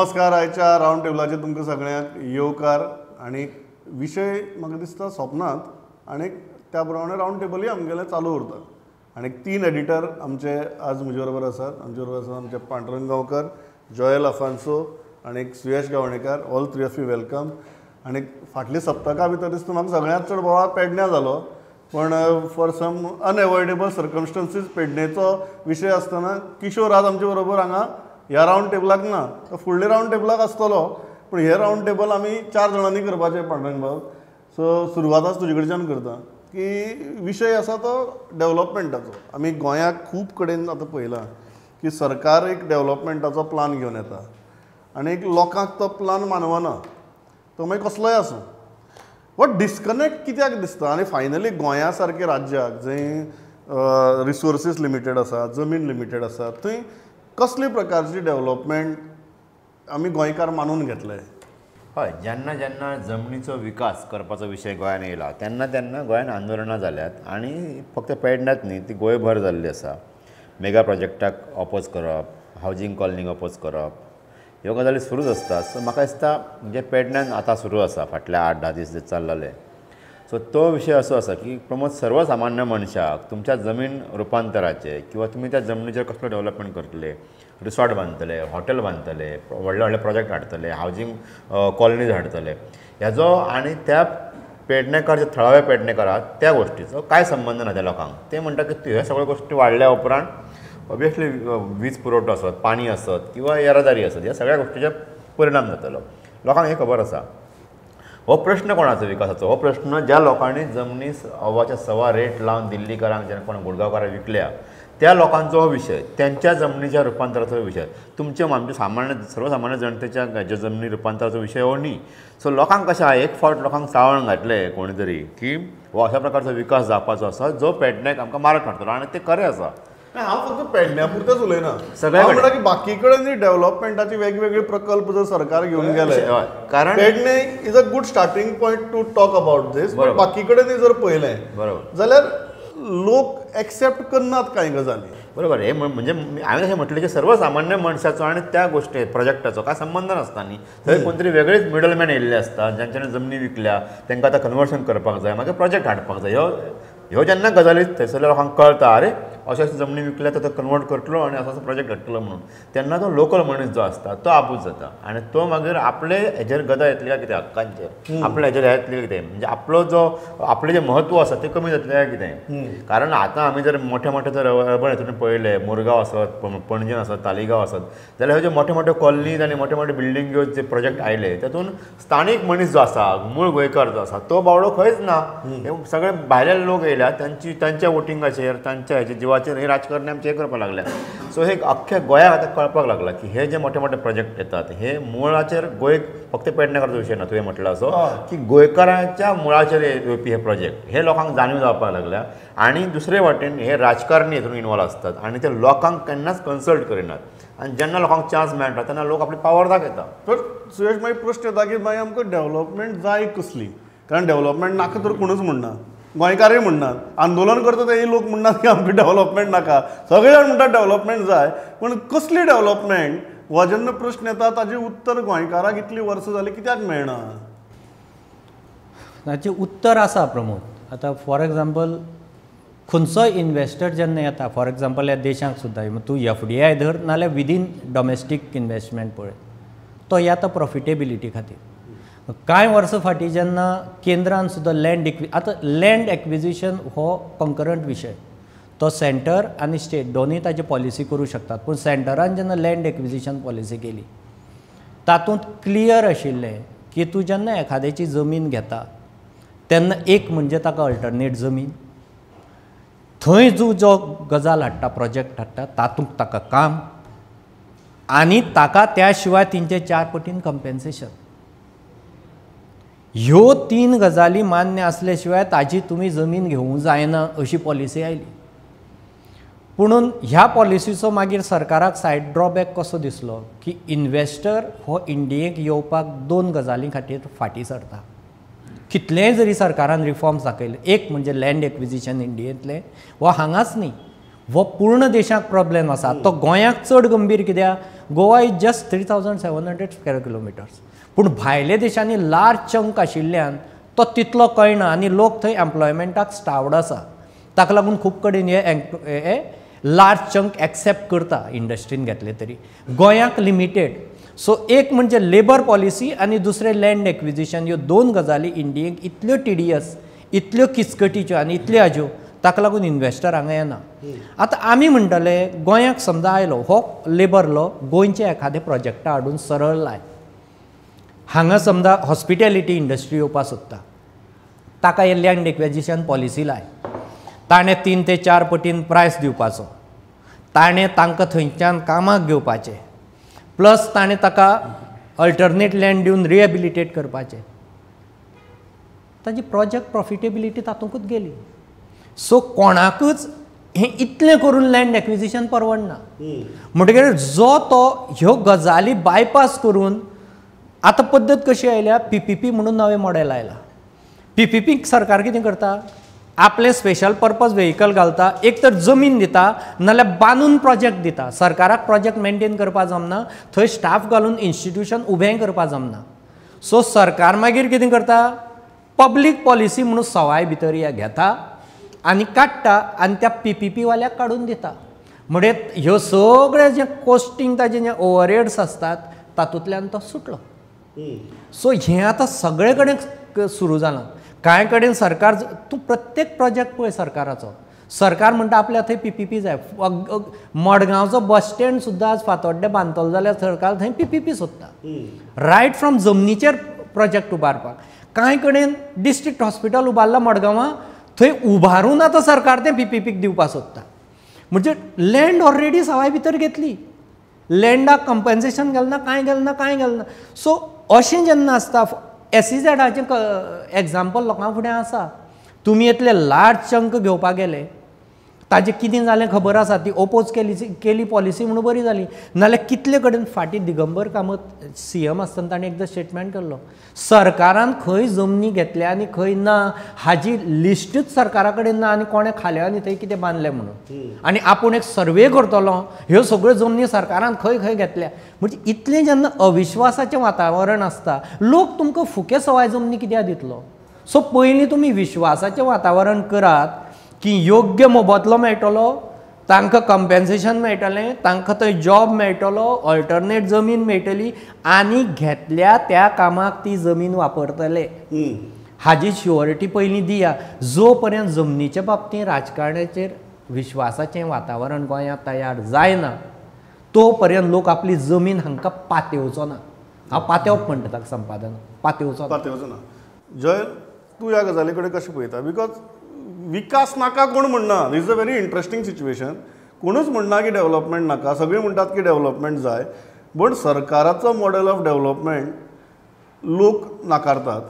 नमस्कार. आयच्या रावंड टेबलाचेर तुमकां सगळ्यांक येवकार. आनी विशय म्हाका दिसता स्वप्नांत आनी त्या प्रमाणे रावंड टेबलूय आमगेलें चालू उरता. आनी 3 एडिटर आमचे आज म्हजे बरोबर आसात. आमचे बरोबर आसात आमचे पांडुरंग गांवकर, जॉयल अफान्सो आनी Suyash Gavnekar. All 3 of you welcome. आनी फाटल्या सप्तका भितर दिसता म्हाका सगळ्यांत चड बोवाळ पेडण्यां जालो, पण फॉर सम अनएवॉयडेबल सर्कमस्टन्सीस पेडणेचो विशय आसतना किशोर आज आमचे बरोबर हांगा ह्या रावंड टेबलाक ना, तो फुडल्या रावंड टेबलाक आसतलो. पूण हे रावंड टेबल आमी 4 जाणांनी करपाचें पांडुरंग भाऊ. सो सुरवात तुजे कडच्यान करता की विशय आसा तो डेवलॉपमेंटाचो. आमी गोंयाक खूब कडेन आतां पळयलां की सरकार एक डेवलॉपमेंटाचो प्लान घेवन येता आनी लोकांक तो प्लान मानवना, तो मागीर कसलोय आसूं. हो डिस्कनेक्ट कित्याक दिसता? आनी फायनली गोंया सारके राज्याक जंय रिसोर्सीस लिमिटेड आसा, जमीन लिमिटेड आसा, थंय कसले प्रकारची डेवलॉपमेंट आमी गोंयकार मानून घेतले? हय, जेन्ना जेन्ना जमनीचो विकास करपाचो विशय गोंयांत येयला तेन्ना तेन्ना गोंयांत आंदोलनां जाल्यात आनी फक्त पेडण्यात न्ही, ती गोंयभर जाल्ली आसा. मेगा प्रोजेक्टाक ऑपोज करप, हावजींग कॉलनीक ऑपोज करप, ह्यो गजाली सुरूच आसता. सो म्हाका दिसता म्हणजे पेडण्यान आतां सुरू आसा, फाटल्या 8-10 दीस चल्लेले. सो तो विशय असो आसा की प्रमोद सर्वसामान्य मनशाक तुमच्या जमीन रुपांतराचे किंवा तुमी त्या जमनीचेर कसलो डेवलपमेंट करतले, रिसॉर्ट बांदतले, हॉटेल बांदतले, व्हडले व्हडले प्रोजेक्ट हाडटले, हावजींग कॉलनीज हाडटले, हेजो आनी त्या पेडणेकार जे थळावे पेडणेकार आहात त्या गोश्टीचो कांय संबंद ना त्या लोकांक. ते म्हणटा की ह्यो सगळ्यो गोश्टी वाडल्या उपरांत ऑब्वियसली वीज पुरवठो आसत, पाणी आसत किंवा येरादारी आसत, ह्या सगळ्या गोश्टीचे परिणाम जातलो. लोकांक हे खबर आसा. हो प्रश्न कोणाचो विकासाचो? हो प्रश्न ज्या लोकांनी जमनी 1.25 रेट लावन दिल्लीकारांक जेन्ना कोण गुडगांवकारांक विकल्या त्या लोकांचो हो विशय, त्यांच्या जमनीच्या रुपांतराचो विशय. तुमचे आमचे सर्वसामान्य जनतेच्या हेज्या जमनी रुपांतराचो विशय हो न्ही. सो लोकांक कशें आहा, एक फावट लोकांक चावण घातले कोणी तरी की हो अशा प्रकारचो विकास जावपाचो आसा जो पेडण्याक आमकां मारक हाडटलो, आनी ते खरें आसा. हांव फक्त पेडण्यां पुरतेंच उलयना, सगळ्या म्हणटा की बाकी कडेन डेवलॉपमेंटाचे वेगवेगळे प्रकल्प जर सरकार घेवन गेले, कारण Pedne is a good starting point to talk about this. बाकी कडेन जर पळयलें बरोबर जाल्यार लोक एक्सेप्ट करनात कांय गजाली. बरोबर. हे म्हणजे हांवें अशें म्हटलें की सर्वसामान्य मनशाचो आनी त्या गोश्टी प्रोजेक्टाचो कांय संबंद नासता न्ही. थंय कोण तरी वेगळेच मिडलमॅन येयल्ले आसता, ज्यांच्यानी जमनी विकल्या तांकां आतां कन्वर्शन करपाक जाय, मागीर प्रोजेक्ट हाडपाक जाय. ह्यो जेन्ना गजाली थंयसरल्या लोकांक कळटा, अरे अशें जमनी विकल्या तो कन्वर्ट करतलो आनी असो प्रोजेक्ट हाडटलो म्हणून, तेन्ना तो लोकल मनीस जो आसता तो आबूज जाता आनी तो मागीर आपले हेजेर गदा येतली काय कितें हक्कांचेर, आपल्या हेजेर येतली काय कितें, म्हणजे आपलें जें म्हत्व आसा तें कमी जातलें काय कितें. कारण आतां आमी जर मोठे मोठे जर अर्बन हितून पळयले, मुरगांव आसत, पणजेन आसत, तालिगांव आसत, जाल्यार ह्यो ज्यो मोठे मोठे कॉलनीज आनी मोठे मोठे बिल्डिंग्यो जे प्रोजेक्ट आयले तातूंत स्थानीक मनीस जो आसा, मूळ गोंयकार जो आसा तो बावडो खंयच ना. हे सगळे भायले लोक येयल्या, तांच्या वोटिंगाचेर, तांच्या हेचे जिवाचेर हे राजकारणी आमचे हे करपाक लागल्या. सो हे अख्ख्या गोंयाक आतां कळपाक लागला की हे जे मोठे मोठे प्रोजेक्ट येतात हे मुळाचेर गोंयक फक्त पेडणेकाराचो विशय ना. तुवें म्हटलं असो की गोंयकारांच्या मुळाचेर येवपी हे प्रोजेक्ट हे लोकांक जाणीव जावपाक लागल्या. आनी दुसरे वाटेन हे राजकारणी हितून इनवॉल्व आसतात आनी ते लोकांक केन्नाच कन्सल्ट करिनात. आनी जेन्ना लोकांक चान्स मेळटा तेन्ना लोक आपली पावर दाखयता. तर सुयश, मागीर प्रश्न येता की मागीर आमकां डेवलॉपमेंट जाय कसली? कारण डेवलॉपमेंट नाका तर कोणूच म्हणना, गोंयकारूय म्हणनात, आंदोलन करता तेय लोक म्हणनात की आमकां डेवलॉपमेंट नाका, सगळे जाण म्हणटात डेवलॉपमेंट जाय. पूण कसली डेवलॉपमेंट हो जेन्ना प्रश्न येता ताजें उत्तर गोंयकाराक इतलीं वर्सां जालीं कित्याक मेळना? ताचें उत्तर आसा प्रमोद. आतां फॉर एग्जाम्पल खंयचोय इन्वेस्टर जेन्ना येता, फॉर एग्जाम्पल ह्या देशांक सुद्दां तूं FDI धर नाल्यार विदीन डॉमेस्टीक इन्वेस्टमेंट पळय, तो येता प्रॉफिटेबिलिटी खातीर. कांय वर्सां फाटीं जेन्ना केंद्रान सुद्दां लँड एक्विजिशन हो कंकरंट विशय, तो सेंटर आनी स्टेट दोनूय ताची पॉलिसी करूं शकतात. पूण सेंटरान जेन्ना लँड एक्विजिशन पॉलिसी केली तातूंत क्लियर आशिल्लें की तूं जेन्ना एखाद्याची जमीन घेता तेन्ना एक म्हणजे ताका अल्टरनेट जमीन, थंय जो गजाल हाडटा, प्रोजेक्ट हाडटा, तातूंत ताका काम आनी ताका त्या शिवाय 3-4 पटीन कंपेन्सेशन. ह्यो 3 गजाली मान्य असल्या शिवाय ताजी तुमी जमीन घेवंक जायना अशी पॉलिसी आयली. पुणून ह्या पॉलिसीचो मागीर सरकाराक सायड ड्रॉबॅक कसो दिसलो की इन्वेस्टर हो इंडियेक येवपाक 2 गजाली खातीर फाटीं सरता. कितलेंय जरी सरकारान रिफॉर्म्स दाखयले, एक म्हणजे लँड एक्विजिशन इंडियेंतले, वो हांगाच न्ही हो पूर्ण देशाक प्रॉब्लेम आसा. तो गोंयाक चड गंभीर कित्याक Goa is just 3700 square kilometres. पूण भायल्या देशांनी लार्ज चंक आशिल्ल्यान तो तितलो कळना आनी लोक थंय एम्प्लॉयमेंटाक स्टावड आसा. ताका लागून खूब कडेन हे लार्ज चंक एक्सेप्ट करता इंडस्ट्रीन घेतले तरी. गोंयाक लिमिटेड. सो एक म्हणजे लेबर पॉलिसी आनी दुसरें लँड एक्विजिशन, ह्यो दोन गजाली इंडियेक इतल्यो टिडियस, इतल्यो किचकटीच्यो आनी इतल्यो हाज्यो, ताका लागून इन्वेस्टर हांगा येना. आतां आमी म्हणटले गोंयाक समजा आयलो हो लेबर लॉ, गोंयचे एखादे प्रोजेक्टा हाडून सरळ लाय. हांगा समजा हॉस्पिटॅलिटी इंडस्ट्री येवपा सोदता, ताका हे लँड एक्विजिशन पॉलिसी लाय. ताणें 3 ते 4 पटीन प्रायस दिवपाचो, ताणें तांकां थंयच्यान कामाक घेवपाचें, प्लस ताणें ताका अल्टरनेट लँड दिवन रिहेबिलिटेट करपाचें. ताजी प्रोजेक्ट प्रॉफिटेबिलिटी तातूंतूच गेली. सो कोणाकूच हें इतलें करून लँड एक्विजिशन परवडना. म्हणटकीर जो तो ह्यो गजाली बायपास करून आतां पद्दत कशी आयल्या, PPP म्हणून नवें मॉडेल आयलां. PPP सरकार कितें करता, आपले स्पेशल पर्पज व्हेहिकल घालता, एक तर जमीन दिता नाल्यार बांदून प्रोजेक्ट दिता. सरकाराक प्रोजेक्ट मेंटेन करपा जमना, थंय स्टाफ घालून इन्स्टिट्यूशन उबें करपा जमना. सो सरकार मागीर कितें करता, पब्लीक पॉलिसी म्हणून सवाय भितर ह्या घेता आनी काडटा आनी त्या PPP वाल्याक काडून दिता. म्हणजे ह्यो सगळे जे कॉस्टिंग ताजे जे ओवरहेड्स आसतात तातूंतल्यान तो सुटलो. सो हें आतां सगळे कडेन सुरू जालां. कांय कडेन सरकार, तूं प्रत्येक प्रोजेक्ट पळय सरकाराचो, सरकार म्हणटा आपल्या थंय PPP जाय. मडगांवचो बस स्टँड सुद्दां आज फातोड्डे बांदतलो जाल्यार सरकार थंय PPP सोदता. रायट फ्रॉम जमनीचेर प्रोजेक्ट उबारपाक. कांय कडेन डिस्ट्रिक्ट हॉस्पिटल उबारलां मडगांवां, थंय उबारून आतां सरकार तें PPP दिवपाक सोदता. म्हणजे लँड ऑलरेडी सवाय भितर घेतली, लँडाक कंपेन्सेशन गेलना, कांय गेलना. सो अशें जेन्ना आसता, SEZाचें एग्जाम्पल लोकां फुडें आसा. तुमी इतले लार्ज चंक घेवपाक गेले, ताजें कितें जालें खबर आसा. ती ओपोज केली पॉलिसी म्हणून बरी जाली. नाल्यार कितले कडेन फाटीं दिगंबर कामत CM आसतना ताणें एकदां स्टेटमेंट केल्लो, सरकारान खंय जमनी घेतल्या आनी खंय ना हाजी लिस्टूच सरकारा कडेन ना आनी कोणें खाल्या आनी थंय कितें बांदलें म्हणून. आनी आपूण एक सर्वे करतलो, ह्यो सगळ्यो जमनी सरकारान खंय खंय घेतल्या. म्हणजे इतलें जेन्ना अविश्वासाचें वातावरण आसता, लोक तुमकां फुके सवाय जमनी कित्याक दितलो. सो पयलीं तुमी विश्वासाचें वातावरण करात की योग्य मोबदलो मेळटलो, तांकां कंपेन्सेशन मेळटलें, तांकां थंय जॉब मेळटलो, अल्टरनेट जमीन मेळटली आनी घेतल्या त्या कामाक ती जमीन वापरतले हाजी श्युअरिटी पयलीं दिया. जो पर्यंत जमनीच्या बाबतींत राजकारणाचेर विश्वासाचें वातावरण गोंयांत तयार जायना, तो पर्यंत लोक आपली जमीन हांकां पातेवचो ना. हांव पातेवप म्हणटा ताका संपादन, पातेवचो ना. जय, तूं ह्या गजाली कडेन कशें पळयता? बिकॉज विकास नाका कोण म्हणना. This is a very interesting situation. कोणूच म्हणना की डेव्हलपमेंट नाका, सगळे म्हणटात की डेव्हलपमेंट जाय. बट सरकाराचो मॉडेल ऑफ डेव्हलपमेंट लोक नाकारतात.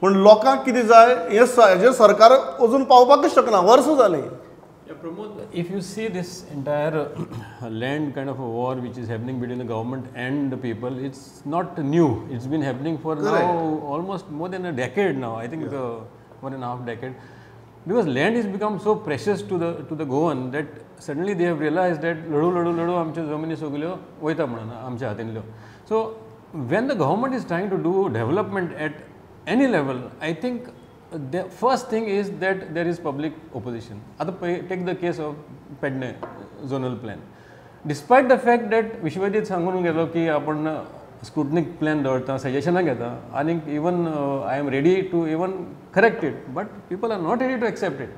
पूण लोकांक कितें जाय हेजेर सरकार अजून पावपाकच शकना. वर्सां जालीं. Pramod, if you see this entire land kind of a war which is happening between the government and the people, it's not new. It's been happening for now almost more than a decade now. I think 1.5 decade. Because land has become so precious to the Goan that suddenly they have realized that लडू आमच्या जमिनी सगळ्यो वयता म्हणून आमच्या हातींतल्यो. So when the government is trying to do development at any level, I think the first thing is that there is public opposition. Take the case of Pedne zonal plan. Despite the fact that Vishwajit सांगून गेलो की आपण स्क्रुटनिक plan दवरता, सजेशनां घेता, आनी even I am ready to even correct it, but people are not ready to accept it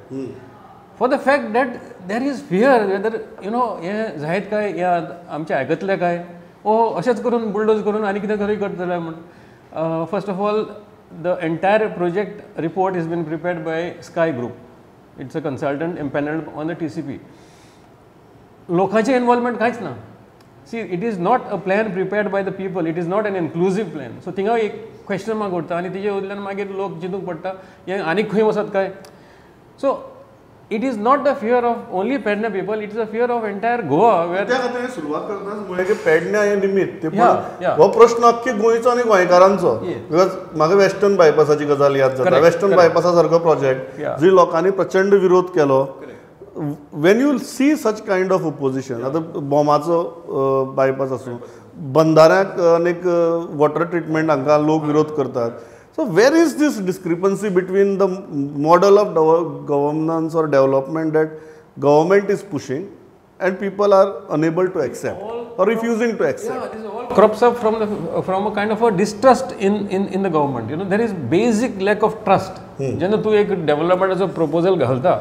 for the fact that there is fear whether हें जायत काय, या आमचें आयकतलें काय, अशेंच करून बुलडोज करून आनी कितें तरी करतले म्हण. First of all, the entire project report has been prepared by Sky Group. It's a consultant empaneled on the TCP. लोकांचे इन्वॉल्वमेंट कांयच ना. See, it is not a plan prepared by the people. It is not an inclusive plan. So थिंगा एक question mark उरता आनी तेजे वयल्यान मागीर लोक चिंतूंक पडटा हें आनीक खंय वचत काय. So it is not the fear of only Pedna people, it is a fear of entire Goa where त्या खातीर सुरवात करताच म्हळ्यार की पेडण्या हें निमित्त हो प्रश्न अख्खे गोंयचो आनी गोंयकारांचो. बिकॉज म्हाका वेस्टर्न बायपासाची गजाल याद जाता. वेस्टर्न बायपासा सारको प्रोजेक्ट जी लोकांनी प्रचंड विरोध केलो when you see such kind of opposition, आतां बॉमाचो बायपास आसूं, बंदाऱ्याक आनीक वॉटर ट्रिटमेंट हांकां लोक विरोध करतात. So where is this discrepancy between the model of governance or development that government is pushing and people are unable to accept or refusing to accept? Yeah, this all crops up from a kind of a distrust in the government. You know, there is basic lack of trust. जेन्ना तूं एक डेव्हलपमेंटाचो proposal घालता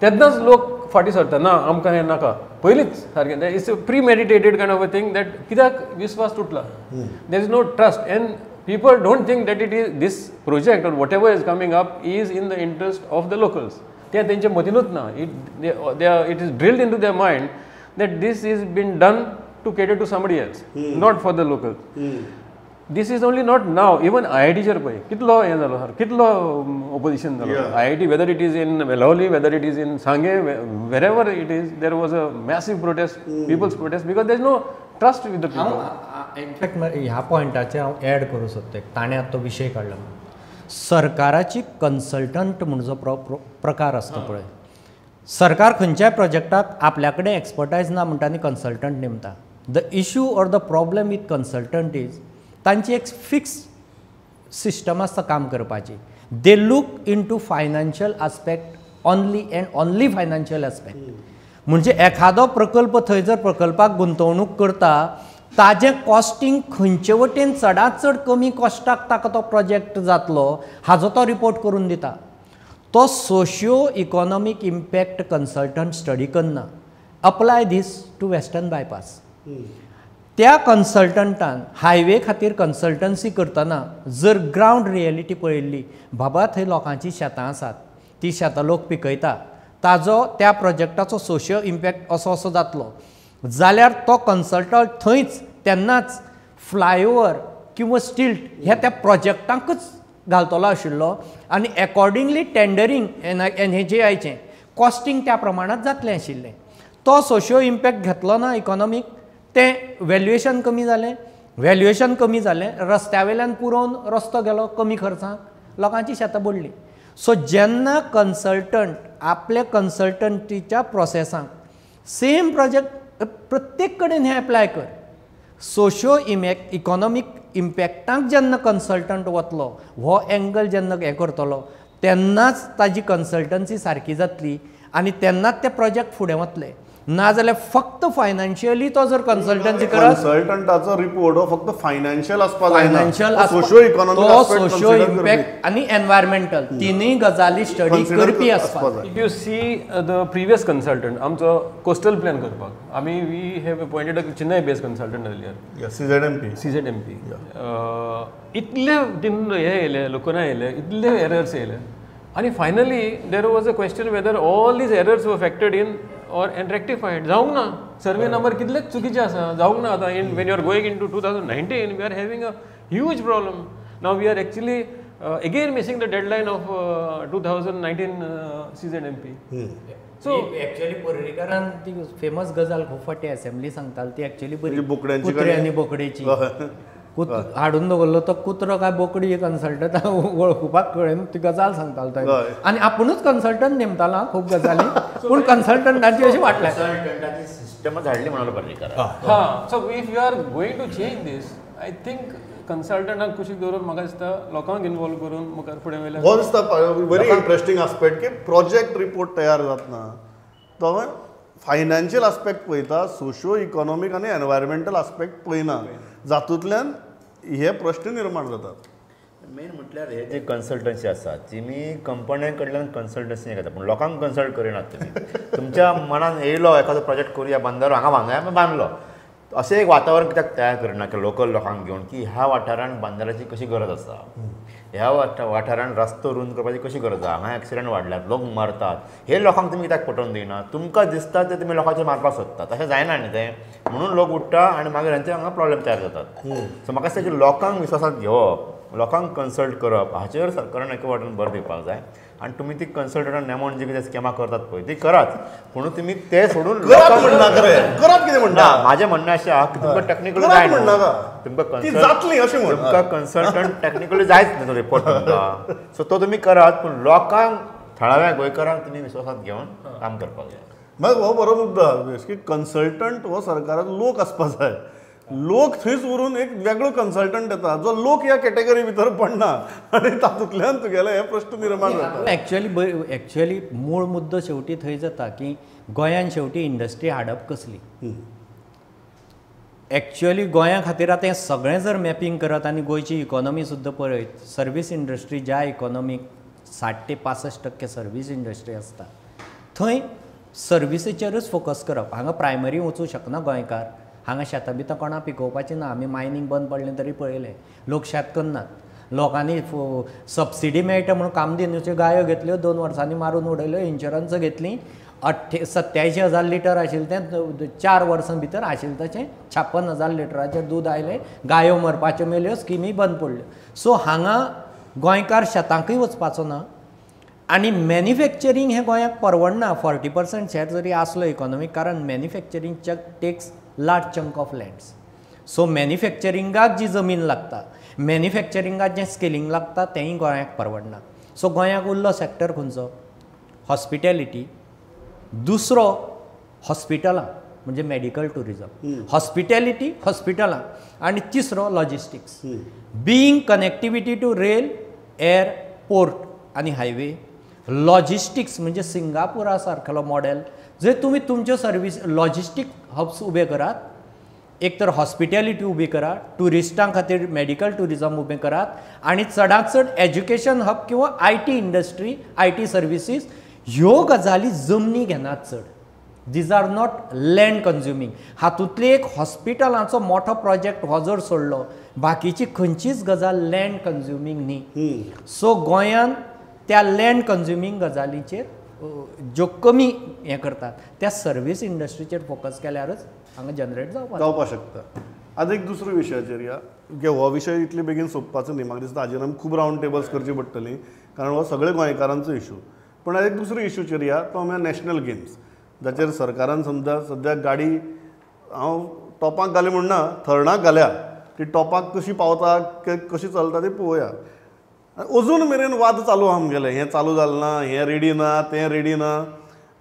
तेन्नाच लोक फाटी सरता, ना आमकां हें नाका पयलींच सारकें. It's a premeditated kind of a thing that कित्याक विस्वास तुटला. There is no trust and people don't think that it is this project or whatever is coming up is in the interest of the locals. ते तेंचे मतीनूच ना. It is drilled into their mind that this is been done to cater to somebody else, not for the locals. This is only not now. Even IIT चेर पळय कितलो हें जालो sir, कितलो opposition जालो. IIT, whether it is in Welhowli, whether it is in Sanghe, wherever it is, there was a massive protest, people's protest, because there is no trust with the people. In fact ह्या पॉयंटाचेर हांव add करूं सोदता. ताणें आतां तो विशय काडला. सरकाराची कन्सल्टंट म्हणून जो प्रकार आसता पळय, सरकार खंयच्याय प्रोजेक्टाक आपल्या कडेन एक्सपर्टायज ना म्हणटा आनी कन्सल्टंट नेमता. The issue or the problem with consultant is तांची एक फिक्स सिस्टम आसता काम करपाची. They look into financial aspect only and only financial aspect. म्हणजे एखादो प्रकल्प थंय जर प्रकल्पाक गुंतवणूक करता ताजें कॉस्टिंग खंयचे वटेन चडांत चड कमी कॉस्टाक ताका तो प्रोजेक्ट जातलो हाजो तो रिपोर्ट करून दिता. तो socio economic impact consultant study करना. Apply this to western bypass. त्या कन्सल्टंटान हायवे खातीर कन्सल्टन्सी करतना जर ग्रावंड रियलिटी पळयल्ली, बाबा थंय लोकांची शेतां आसात, ती शेतां लोक पिकयता, ताजो त्या प्रोजेक्टाचो सोशियो इम्पॅक्ट असो असो जातलो जाल्यार तो कन्सल्टंट थंयच तेन्नाच फ्लायओवर किंवा स्टिल्ट ह्या त्या प्रोजेक्टांकच घालतलो आशिल्लो आनी अकॉर्डिंगली टेंडरींग NHAIचें कॉस्टिंग त्या प्रमाणांत जातलें आशिल्लें. तो सोशियो इम्पॅक्ट घेतलो ना इकॉनॉमीक, तें व्हॅल्युएशन कमी जालें. व्हॅल्युएशन कमी जालें, रस्त्या वयल्यान पुरोवन रस्तो गेलो कमी खर्चाक, लोकांची शेतां बुडलीं. सो जेन्ना कन्सल्टंट आपल्या कन्सल्टंटीच्या प्रोसेसांक सेम प्रोजेक्ट प्रत्येक कडेन हें एप्लाय कर, सोशियो इकॉनॉमीक इम्पॅक्टाक जेन्ना कन्सल्टंट वतलो, हो एंगल जेन्ना हें करतलो तेन्नाच ताजी कन्सल्टन्सी सारकी जातली आनी तेन्नाच ते प्रोजेक्ट फुडें वतले. नाजाल्यार फक्त फायनान्शियली तो जर कन्सल्टन्सी करत, कन्सल्टंटाचो रिपोर्ट हो फक्त फायनान्शियल आसपाक फायनान्शियल सोशियो इकॉनॉमीक तो सोशियो इम्पॅक्ट आनी एनवायरमेंटल तिनूय गजाली स्टडी करपी आसपाक. If you see the previous consultant, आमचो coastal plan करपाक, आमी we have appointed a Chennai based consultant earlier. CZMP. इतले हे येयले, लोकांना येयले, इतले एरर्स येयले आनी finally there was a question whether all these errors वर फॅक्टर्ड इन or and rectified. जावंक ना. सर्वे नंबर कितलेच चुकीचे आसा, जावंक ना. आतां when you are going into 2019 we are having a huge problem. Now we are actually again missing the deadline of 2019 CZMP. So actually पर्रीकारान ती फेमस गजाल खूब फाटी असेंब्ली सांगताली ती एक्चुअली बरी, कुत्रे आनी बोकडेची. हाडून दवरलो तो कुत्रो काय बोकडी कन्सल्टंट वळखुपाक कळ्ळें ती गजाल सांगतालो थंय आनी आपुणूच कन्सल्टंट नेमतालो खूब गजाली. पूण कन्सल्टंटाची अशी वाटल्या कन्सल्टंटाची सिस्टमच हाडली म्हणालो पर्रीकार. हां, so if you are going to change this, I think कन्सल्टंटाक कुशीक दवरून म्हाका दिसता लोकांक इनवॉल्व करून मुखार फुडें वयल्यार हो दिसता व्हेरी इंट्रस्टिंग आस्पेक्ट की प्रोजेक्ट रिपोर्ट तयार जातना तो फायनान्शियल आस्पेक्ट पळयता, सोशियो इकॉनॉमीक आनी एनवायरमेंटल आस्पेक्ट पळयना, जातूंतल्यान हे प्रश्न निर्माण जातात. मेन म्हटल्यार हे जे कन्सल्टन्सी आसा तुमी कंपन्यां कडल्यान कन्सल्टन्सी घेता पूण लोकांक कन्सल्ट करिनात तुमी. तुमच्या मनान येयलो एखादो प्रोजेक्ट करूया, बांदारो हांगा बांदूया, बांदलो. अशें एक वातावरण कित्याक तयार करना की लोकल लोकांक घेवन की ह्या वाठारांत बांदाराची कशी गरज आसा, ह्या वाठारांत रस्तो रुंद करपाची कशी गरज आसा, हांगा एक्सिडंट वाडल्यात, लोक मरतात, हे लोकांक तुमी कित्याक पटोवन दिना. तुमकां दिसता ते तुमी लोकांचेर मारपाक सोदतात, तशें जायना न्ही तें. म्हणून लोक उठ्ठा आनी मागीर हांचे हांगा प्रॉब्लेम तयार जातात. सो म्हाका दिसता की लोकांक विश्वासांत घेवप, लोकांक कन्सल्ट करप हाचेर सरकारान एके वाटेन भर दिवपाक जाय. आनी तुमी ती कन्सल्टंटान नेमून जी कितें स्किमां करतात पळय ती करात, पूण तुमी ते सोडून म्हाजें म्हणणें अशें आहा की तुमकां टॅक्निकली जाय तुमकां कन्सल्टंट टॅक्निकली जायच न्ही तो रिपोर्ट तुमकां. सो तो तुमी करात, पूण लोकांक थळाव्या गोंयकारांक तुमी विश्वासांत घेवन काम करपाक जाय. मग हो बरो मुद्दा की कन्सल्टंट हो सरकारात लोक आसपा जाय. लोक थंयच व्हरून एक वेगळो कन्सल्टंट येता जो लोक ह्या कॅटेगरी भितर पडना आनी तातूंतल्यान तुगेले हे प्रश्न निर्माण जाता. एक्चुअली मूळ मुद्दो शेवटी थंय जाता की गोंयान शेवटी इंडस्ट्री हाडप कसली. एक्चुअली गोंया खातीर आतां हें सगळें जर मॅपिंग करत आनी गोंयची इकॉनॉमी सुद्दां पळयत, सर्वीस इंडस्ट्री ज्या इकॉनॉमीक 60 ते 65% सर्वीस इंडस्ट्री आसता थंय सर्विसेचेरूच फोकस करप. हांगा प्रायमरी वचूं शकना गोंयकार. हांगा शेतां बितां कोणा पिकोवपाचें ना. आमी मायनींग बंद पडलें तरी पळयलें, लोक शेत करनात. लोकांनी सबसिडी मेळटा म्हणून कामधेनूच्यो गायो घेतल्यो, 2 वर्सांनी मारून उडयल्यो. इन्शुरन्स घेतली, 87,000 लिटर आशिल्लें तें 4 वर्सां भितर आशिल्लें तशें 56,000 लिटराचें दूद आयलें. गायो मरपाच्यो मेल्यो, स्किमी बंद पडल्यो. सो हांगा गोंयकार शेतांकूय वचपाचो ना आनी मॅन्युफॅक्चरींग हें गोंयाक परवडना. 40% शेअर जरी आसलो इकॉनॉमीक, कारण manufacturing takes large chunk of lands. So मॅन्युफॅक्चरिंगाक जी जमीन लागता, मॅन्युफॅक्चरिंगाक जें स्किलींग लागता तेंय गोंयाक परवडना. सो गोंयाक उरलो सॅक्टर खंयचो? हॉस्पिटॅलिटी. दुसरो हॉस्पिटलां म्हणजे मेडिकल टुरिजम. हॉस्पिटॅलिटी, हॉस्पिटलां. आनी तिसरो logistics, being connectivity to rail, air, port आनी हायवे. लॉजिस्टिक्स म्हणजे सिंगापुरा सारकेलो मॉडेल जंय तुमी तुमच्यो सर्वीस लॉजिस्टीक हब्स उबे करात. एक तर हॉस्पिटॅलिटी उबी करात, टुरिस्टां खातीर मेडिकल टुरिजम उबें करात आनी चडांत चड एज्युकेशन हब किंवा IT इंडस्ट्री, IT सर्विसीस ह्यो गजाली जमनी घेनात चड. These are not land consuming. हातूंतली एक हॉस्पिटलांचो मोठो प्रोजेक्ट हो जर सोडलो, बाकीची खंयचीच गजाल लँड कन्झ्युमींग न्ही. सो गोंयान त्या लँड कन्झ्युमींग गजालीचेर ज्यो कमी हें करतात त्या सर्वीस इंडस्ट्रीचेर फोकस केल्यारच हांगा जनरेट जावपाक शकता. आतां एक दुसऱ्या विशयाचेर या की हो विशय इतले बेगीन सोंपपाचो न्ही. म्हाका दिसता हाजेर आमी खूब रावंड टेबल्स करची पडटलीं, कारण हो सगळे गोंयकारांचो इशू. पण एक दुसऱ्या इशूचेर या तो म्हळ्यार नॅशनल गेम्स, जाचेर सरकारान सद्या गाडी हांव टॉपाक घाली म्हणना, थर्डाक घाल्या. ती टॉपाक कशी पावता, कशी चलता ती पळोवया. अजून मेरेन वाद चालू आमगेले, हें चालू जालें ना, हें रेडी ना, तें रेडी ना.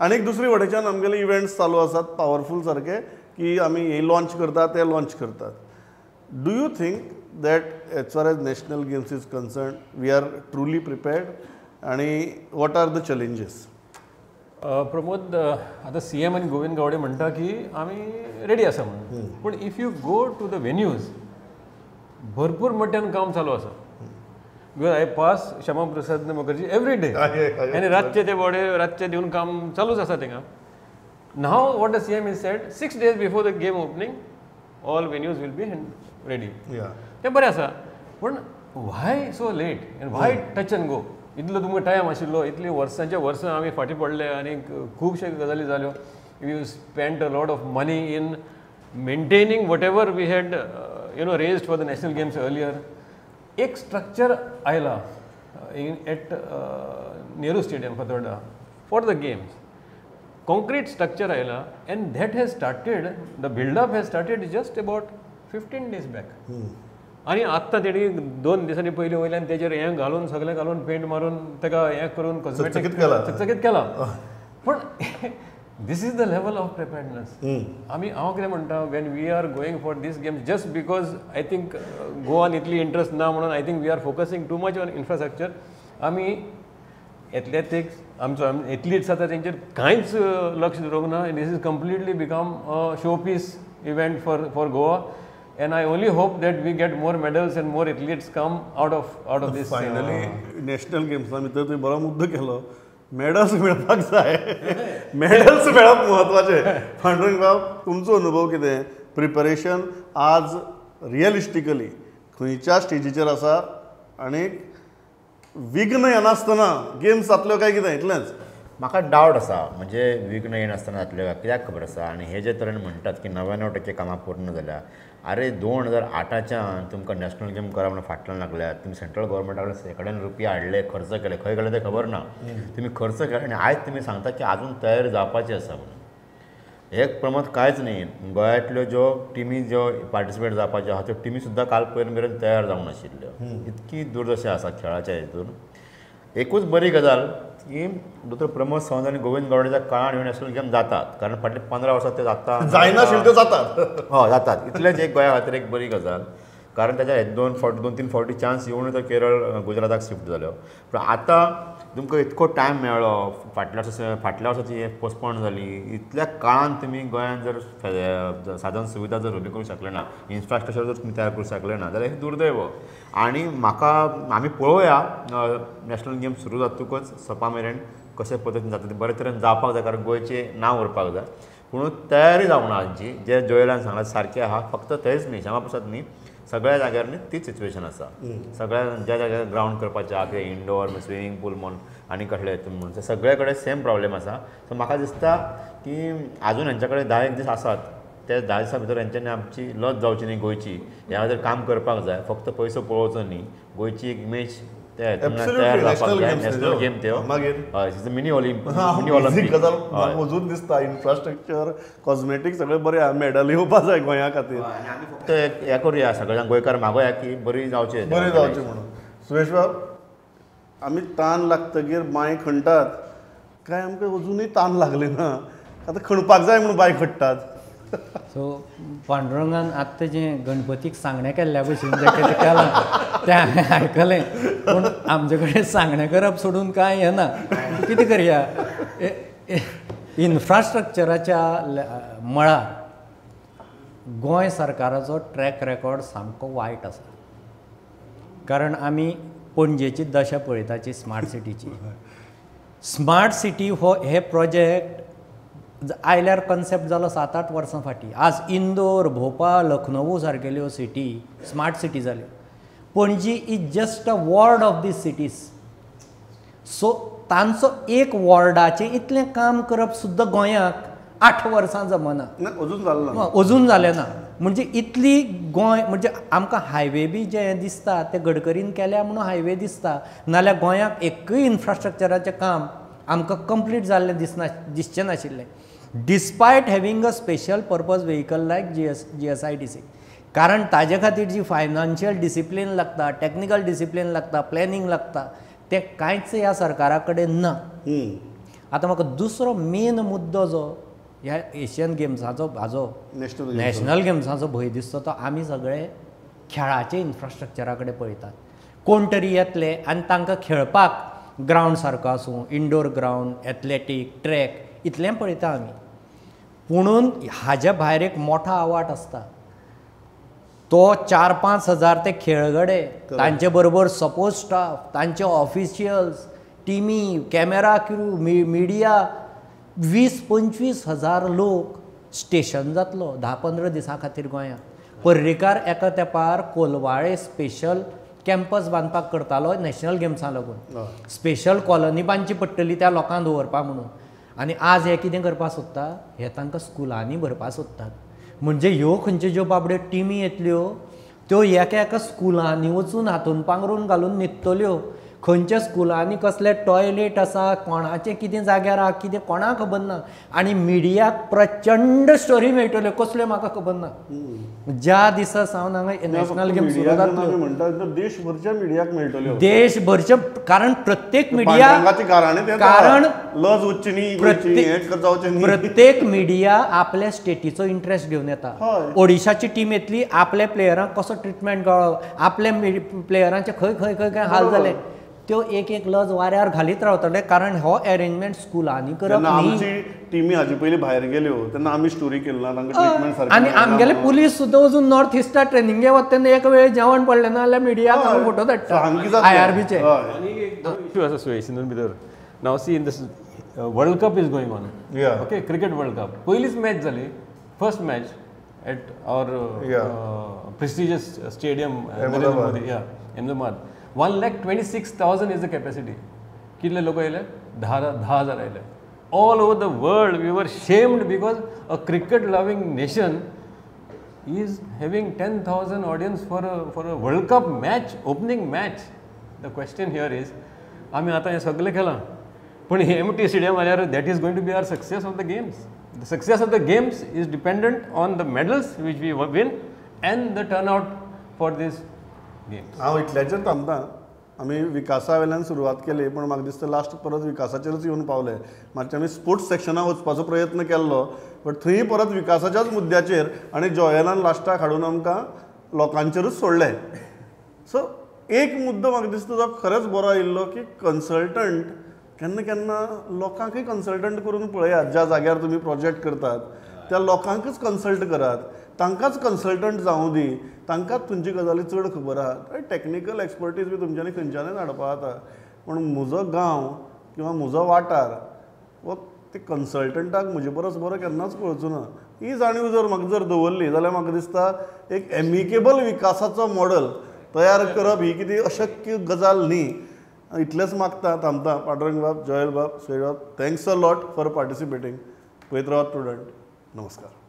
आनी एक दुसरे वटेच्यान आमगेले इव्हेंट्स चालू आसात पावरफूल सारके की आमी हें लॉन्च करतात, तें लॉन्च करतात. Do you think that as far as national games is concern we are truly prepared आनी what are the challenges? Pramod, आता CM आणि गोविंद गावडे म्हणटा की आमी रेडी आसा म्हणून. पूण if you go to the venues भरपूर मोठ्यान काम चालू आसा. Because I pass Shyama Prasad Mukherjee every day आनी रातचे ते बॉडे रातचे दिवन काम चालूच आसा थिंगा. Now what the CM is said 6 days before the game opening all venues will be ready. तें बरें आसा. पूण why so late and why touch and go? इतलो तुमकां टायम आशिल्लो, इतली वर्सांच्या वर्सां आमी फाटीं पडले आनी खुबशे गजाली जाल्यो. You spent a lot of money in maintaining whatever we had raised for the national games earlier. एक स्ट्रक्चर आयला at Nehru stadium Fatorda for the games. Concrete structure आयला and that has started, the buildup has started just about 15 days back. आनी आत्तां तेणी 2 दिसांनी पयलीं वयल्यान तेजेर हें घालून सगळें घालून पेंट मारून ताका हें करून कॉस्मेटीक चकचकीत केला. पूण this is the level of preparedness. हांव कितें म्हणटा, when we are going for this games just because I think Goan इतली इंट्रस्ट ना म्हणून I think we are focusing too much on infrastructure. आमी एथलेटिक्स आमचो एथलीट्स आसा तेंचेर कांयच लक्ष दवरूंक ना. This is completely become a show piece event for Goa. And I only hope that we get more medals and more athletes come out of this. Finally, national games भितर तुवें बरो मुद्दो केलो. मेडल्स मेळपाक जाय. मेडल्स मेळप म्हत्वाचें. पांडुरंग बाब, तुमचो अनुभव कितें? प्रिपरेशन आज रियलिस्टिकली खंयच्या स्टेजीचेर आसा आनी विघ्न येनासतना गेम्स जातल्यो काय कितें इतलेंच? म्हाका डावट आसा. म्हणजे विघ्न येनासतना जातल्यो कित्याक खबर आसा. आनी हे जे तरेन म्हणटात की 99% कामां पूर्ण जाल्या. अरे 2008च्यान तुमकां नॅशनल गेम करा म्हणून फाटल्यान लागल्यात. तुमी सेंट्रल गव्हर्मेंटा कडेन रुपया हाडले, खर्च केले, खंय गेले तें खबर ना. तुमी खर्च केले आनी आयज तुमी सांगता की आजून तयारी जावपाची आसा म्हणून. एक प्रमाण कांयच न्ही. गोंयांतल्यो ज्यो टिमी ज्यो पार्टिसिपेट जावपाच्यो आहा त्यो टिमी सुद्दां काल मेरेन तयार जावंक नाशिल्ल्यो. इतकी दुर्दशा आसा खेळाच्या हितून. एकूच बरी गजाल की दोतोर प्रमोद सावंत आनी गोविंद गावडेच्या काळान ह्यो नॅशनल गेम जातात कारण फाटले 15 वर्सां ते जाता जायना शिल्ड जातात हय जातात इतलेंच एक गोंया खातीर एक बरी गजाल कारण त्याच्या 2-3 फावटी चान्स येवन तो केरळ गुजराताक शिफ्ट जालो पूण आतां तुमकां इतको टायम मेळ्ळो फाटल्या वर्साची हे पोस्टपोन जाली इतल्या काळान तुमी गोंयांत जर साधन सुविधा जर उबी करूंक शकले ना इन्फ्रास्ट्रक्चर जर तुमी तयार करूंक शकले ना जाल्यार हे दुर्दैव आनी म्हाका आमी पळोवया नॅशनल गेम सुरू जातकच सोंपा मेरेन कशे पद्दतीन जाता ते बरे तरेन जावपाक जाय कारण गोंयचें नांव उरपाक जाय पूण तयारी जावंक ना हांची जे जोयलान सांगलां सारकें आहा फक्त थंयच न्ही श्यामा प्रसाद न्ही सगळ्या जाग्यार न्ही तीच सिच्युएशन आसा सगळ्या ज्या जाग्यार ग्रावंड करपाचें आहा कितें इंडोर स्विमींग पूल म्हूण आनी कसले म्हणून सगळे कडेन सेम प्रॉब्लेम आसा सो म्हाका दिसता की आजून हेंच्या कडेन 10 दीस आसात ते 10 दिसां भितर हेंच्यांनी आमची लज जावची न्ही गोंयची ह्या खातीर काम करपाक जाय फक्त पयसो पळोवचो न्ही गोंयची एक इमेज तयार जावपाक जाय नॅशनल गेम त्यो हय मिनी ऑलिंपीक अजून दिसता इन्फ्रास्ट्रक्चर कॉस्मेटीक सगळे बरे मेडल येवपा जाय गोंया खातीर आमी फक्त हें करुया सगळ्यांक गोंयकार मागोया की बरी जावचें म्हणून सुरेश बाब आमी तान लागतकीर बांय खणटात काय आमकां अजुनूय तान लागले ना आतां खणपाक जाय म्हणून बांय खणटात सो पांडुरंगान आत्तां जें गणपतीक सांगणें केल्ल्या भशेन जें कितें केलां तें हांवें आयकलें पूण आमचे कडेन सांगणें करप सोडून कांय येना कितें करया इन्फ्रास्ट्रक्चराच्या मळार गोंय सरकाराचो ट्रॅक रेकॉर्ड सामको वायट आसा कारण आमी पणजेची दशा पळयताची स्मार्ट सिटीची स्मार्ट सिटी हो हे प्रोजेक्ट आयल्यार कन्सेप्ट जालो 7-8 वर्सां फाटीं आज इंदोर भोपाळ लखनऊ सारकेल्यो सिटी स्मार्ट सिटी जाल्यो Panaji is just a ward of this cities so तांचो एक वॉर्डाचें इतलें काम करप सुद्दां गोंयाक 8 वर्सां जमना अजून जालें ना अजून जालें ना म्हणजे इतली गोंय म्हणजे आमकां हायवे बी जे दिसता ते गडकरीन केल्या म्हणून हायवे दिसता नाल्यार गोंयाक एकूय इन्फ्रास्ट्रक्चराचें काम आमकां कंप्लीट जाल्लें दिसचें नाशिल्लें despite having a special purpose vehicle like GSITC कारण ताजे खातीर जी फायनान्शियल डिसिप्लीन लागता टॅक्निकल डिसिप्लीन लागता प्लॅनिंग लागता तें कांयच ह्या सरकारा कडेन ना आतां म्हाका दुसरो मेन मुद्दो जो ह्या एशियन गेम्साचो हाजो नॅशनल गेम्साचो भंय दिसता तो आमी सगळे खेळाचे इन्फ्रास्ट्रक्चरा कडेन पळयतात कोण तरी येतले आनी तांकां खेळपाक ग्रावंड सारको आसूं इंडोर ग्रावंड एथलेटीक ट्रॅक इतलें पळयता आमी पुणून हाज्या भायर एक मोठो आवाठ आसता तो 4-5 हजार ते खेळगडे तांचे बरोबर सपोर्ट स्टाफ तांचे ऑफिशियल्स टिमी कॅमेरा क्रू मिडिया 20-25 हजार लोक स्टेशन जातलो 10-15 दिसां खातीर गोंयांत पर्रेकार एका तेंपार कोलवाळे स्पेशल कॅम्पस बांदपाक करतालो नॅशनल गेम्सां लागून स्पेशल कॉलनी बांदची पडटली त्या लोकांक दवरपाक म्हणून आनी आज हे कितें करपाक सोदता हे तांकां स्कुलांनी भरपाक सोदतात म्हणजे ह्यो खंयच्यो ज्यो बाबड्यो टिमी येतल्यो त्यो एका एका स्कुलांनी वचून हातून पांगरून घालून न्हिदतल्यो खंयच्या स्कुलांनी कसले टॉयलेट आसा कोणाचें कितें जाग्यार आहा कितें कोणाक खबर ना आनी मिडियाक प्रचंड स्टोरी मेळटल्यो कसल्यो म्हाका खबर ना ज्या दिसा सावन हांगा नॅशनल गेम सुरू जातल्यो म्हणटा देशभरच्या मिडियाक मेळटल्यो देशभरच्या कारण प्रत्येक मिडिया कारण लज वचची न्ही प्रत्येक मिडिया आपल्या स्टेटीचो इंट्रस्ट घेवन येता ओडिशाची टीम येतली आपल्या प्लेयरांक कसो ट्रिटमेंट गावप आपल्या प्लेयरांचे खंय खंय खंय खंय हाल जाले त्यो एक लज वाऱ्यार घालीत रावतले कारण हो अरेंजमेंट स्कुलांनी करप आमची टिमी हाजे पयलीं भायर गेल्यो तेन्ना आमी स्टोरी केली ना तांकां ट्रिटमेंट सारकें आनी आमगेले पुलीस सुद्दां वचून नॉर्थ इस्टाक ट्रेनिंगे वता तेन्ना एक वेळ जेवण पडलें ना जाल्यार मिडियाक हांगा फोटो धाडटा IRBचे इश्यू आसा सुयेसिंदून भितर now see in this world cup is going on okay cricket world cup पयलीच मॅच जाली first match at our prestigious stadium Ahmedabad 1,26,000 is the capacity. कितले लोक आयले 10,000 आयले all over the world. We were shamed because a cricket loving nation is having 10,000 audience for a World Cup match, opening match. The question here is आमी आतां हें सगळें केलां पण empty stadium आल्यार that is going to be our success of the games. The success of the games is dependent on the medals which we win and the turnout for this games. हांव इतल्याचेर थांबता आमी विकासा वयल्यान सुरवात केली, पण म्हाका दिसता लास्ट परत विकासाचेरच येवन पावले. मातशें आमी स्पोर्ट्स सेक्शनाक वचपाचो प्रयत्न केल्लो, बट थंय परत विकासाच्याच मुद्द्याचेर आनी जॉयलान लास्टाक हाडून आमकां लोकांचेरूच सोडले. सो एक मुद्दो म्हाका दिसता जो खरेंच बरो आयिल्लो की कन्सल्टंट केन्ना केन्ना लोकांकय कन्सल्टंट करून पळयात. ज्या जाग्यार तुमी प्रोजेक्ट करतात त्या लोकांकच कन्सल्ट करात, तांकांच कन्सल्टंट जावं दी, तांकांच तुमची गजाली चड खबर आहा. टॅक्निकल एक्सपर्टीज बी तुमच्यांनी खंयच्यानूच हाडपा जाता, पूण म्हजो गांव किंवा म्हजो वाठार वो ते कन्सल्टंटाक म्हजे परस बरो केन्नाच कळचो ना. ही जाणीव जर म्हाका जर दवरली जाल्यार म्हाका दिसता एक एमिकेबल विकासाचो मॉडल तयार करप ही कितें अशक्य गजाल न्ही. इतलेंच मागता. थांबता. पांडुरंग बाब, जॉयल बाब, सुरेश बाब, थँक्स अ लॉट फॉर पार्टिसिपेटींग. पळयत रावात प्रुडंट. नमस्कार.